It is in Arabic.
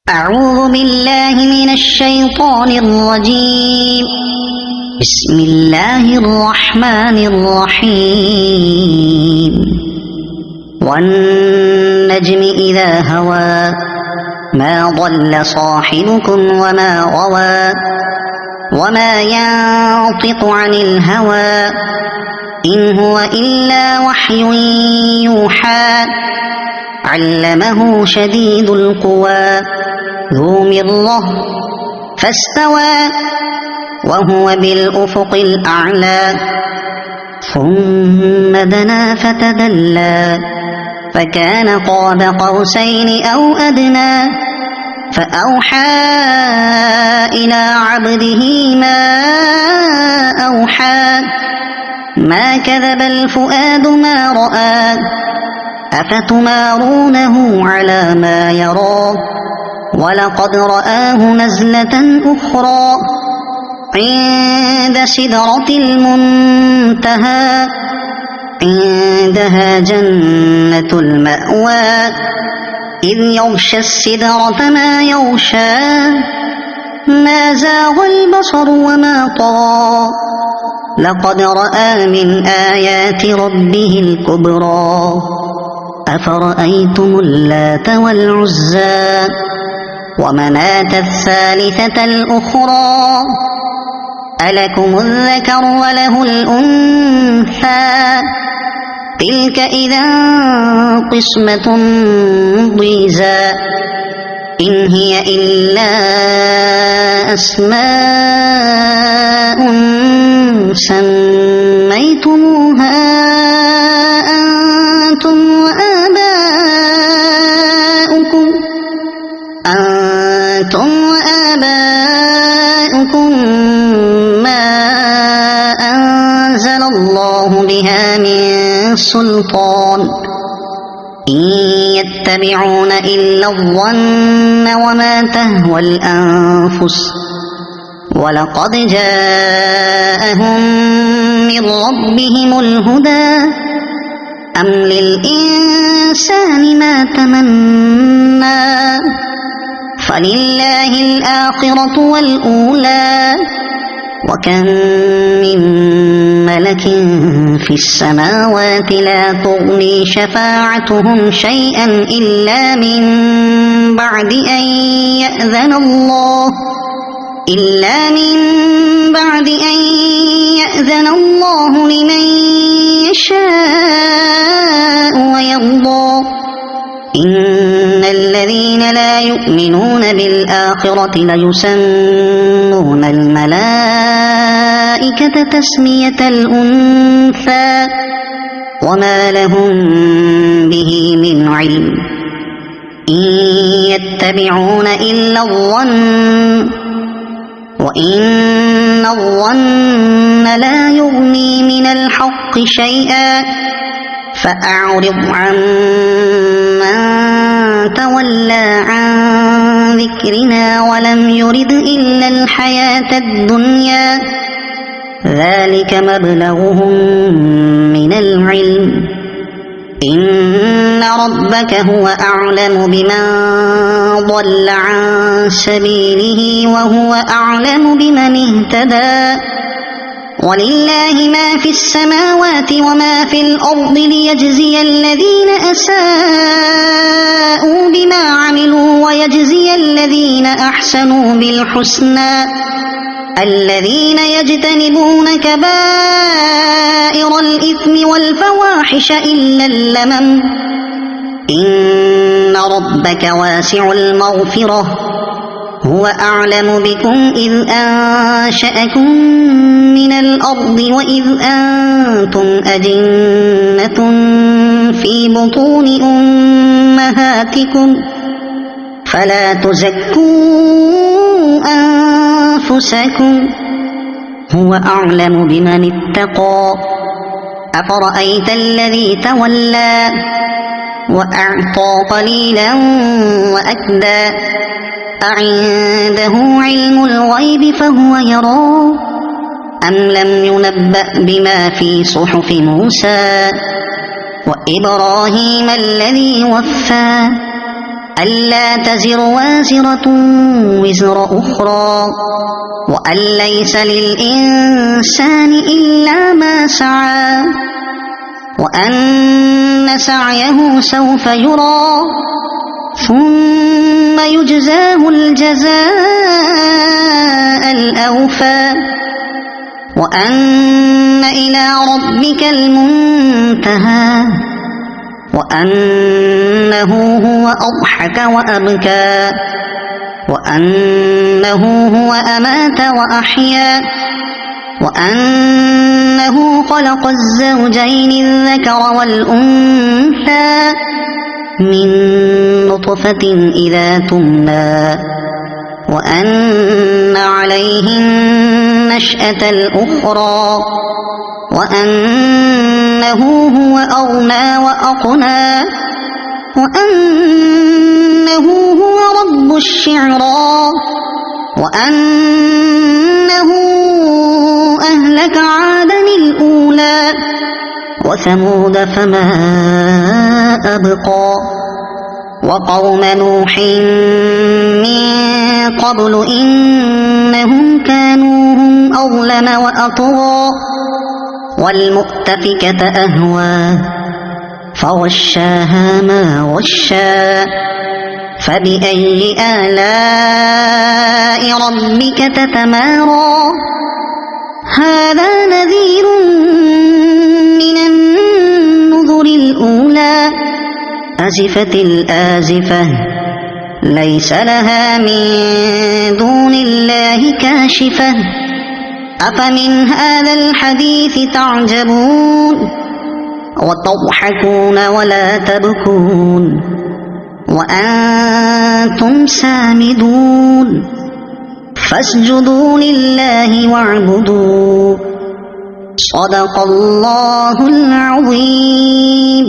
أعوذ بالله من الشيطان الرجيم. بسم الله الرحمن الرحيم. والنجم إذا هوى ما ضل صاحبكم وما غوى وما ينطق عن الهوى إن هو إلا وحي يوحى علمه شديد القوى ذو مرة فاستوى وهو بالأفق الأعلى ثم دنا فتدلى فكان قاب قوسين أو أدنى فأوحى إلى عبده ما أوحى ما كذب الفؤاد ما رأى أفتمارونه على ما يرى ولقد رآه نزلة أخرى عند سدرة المنتهى عندها جنة المأوى إذ يغشى السدرة ما يغشى ما زاغ البصر وما طغى لقد رأى من آيات ربه الكبرى أفرأيتم اللات والعزى ومناة الثالثة الأخرى ألكم الذكر وله الأنثى تلك إذا قسمة ضيزى إن هي إلا أسماء سميتموها أنتم وآباؤكم ما أنزل الله بها من سلطان إن يتبعون إلا الظن وما تهوى الأنفس ولقد جاءهم من ربهم الهدى أم للإنسان ما تمنى فلله الآخرة والأولى وكم من ملك في السماوات لا تغني شفاعتهم شيئا إلا من بعد أن يأذن الله لمن يشاء ويرضى إن الذين لا يؤمنون بالآخرة ليسمون الملائكة تسمية الأنثى وما لهم به من علم إن يتبعون إلا الظن وإن الظن لا يغني من الحق شيئا فأعرض عمن تولى عن ذكرنا ولم يرد إلا الحياة الدنيا ذلك مبلغهم من العلم إن ربك هو أعلم بمن ضل عن سبيله وهو أعلم بمن اهتدى ولله ما في السماوات وما في الأرض ليجزي الذين أساءوا بما عملوا ويجزي الذين أحسنوا بالحسنى الذين يجتنبون كبائر الإثم والفواحش إلا اللمم إن ربك واسع المغفرة هو أعلم بكم إذ أنشأكم من الأرض وإذ أنتم أجنة في بطون أمهاتكم فلا تزكوا أنفسكم هو أعلم بمن اتقى أفرأيت الذي تولى وأعطى قليلا وأكدى أعنده علم الغيب فهو يرى أم لم ينبأ بما في صحف موسى وإبراهيم الذي وفى ألا تزر وازرة وزر أخرى وأن ليس للإنسان إلا ما سعى وأن سعيه سوف يرى ثم يجزاه الجزاء الأوفى وأن إلى ربك المنتهى وأنه هو أضحك وأبكى وأنه هو أمات وأحيا وأنه خلق الزوجين الذكر والأنثى من نطفة إذا تمنى وأن عليه النشأة الأخرى وأنه هو أغنى وأقنى وأنه هو رب الشعرى وأنه أهلك عادا الأولى وثمود فما أبقى وقوم نوح من قبل إنهم كانوا هم أظلم وأطغى والمؤتفكة أهوى فغشاها ما غشا فبأي آلاء ربك تتمارى هذا نذير من النذر الأولى أزفت الآزفة ليس لها من دون الله كاشفة أفمن هذا الحديث تعجبون وتضحكون ولا تبكون وأنتم سامدون فاسجدوا لله واعبدوا صدق الله العظيم.